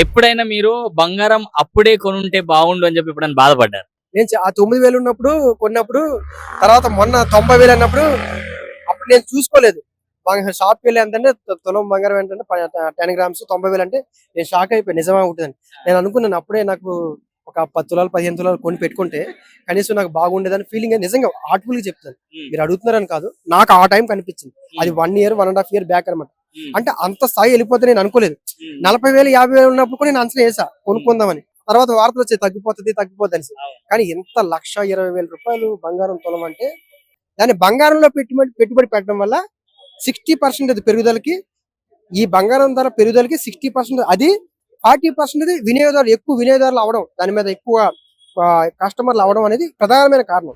ఎప్పుడైనా మీరు బంగారం అప్పుడే కొనుంటే బాగుండు అని చెప్పి ఎప్పుడైనా బాధపడ్డారు? నేను ఆ 9,000 ఉన్నప్పుడు కొన్నప్పుడు, తర్వాత మొన్న 90,000 అన్నప్పుడు అప్పుడు నేను చూసుకోలేదు. షాప్కి వెళ్ళి ఎంతంటే తులం బంగారం ఏంటంటే 10 గ్రామ్స్ 90,000 అంటే నేను షాక్ అయిపోయాను. నిజమా ఉంటుందని నేను అనుకున్నాను. అప్పుడే నాకు ఒక 10 తులాలు 15 తులాలు కొని పెట్టుకుంటే కనీసం నాకు బాగుండేదని ఫీలింగ్ నిజంగా హార్ట్ఫుల్ గా చెప్తాను. మీరు అడుగుతున్నారని కాదు, నాకు ఆ టైం కనిపించింది. అది 1 ఇయర్ 1.5 ఇయర్ బ్యాక్ అనమాట. అంటే అంత స్థాయి వెళ్ళిపోతే నేను అనుకోలేదు. 40,000 50,000 ఉన్నప్పుడు కూడా నేను అంచనా వేసా కొనుక్కుందామని. తర్వాత వార్తలు వచ్చాయి తగ్గిపోతుంది తగ్గిపోతుంది అని. కానీ ఎంత 1,20,000 రూపాయలు బంగారం తులం అంటే దాన్ని బంగారంలో పెట్టుబడి పెట్టడం వల్ల 60% పెరుగుదలకి, ఈ బంగారం ధర పెరుగుదలకి 60% అది, 40% ఎక్కువ వినియోగదారులు అవడం, దాని మీద ఎక్కువ కస్టమర్లు అవడం అనేది ప్రధానమైన కారణం.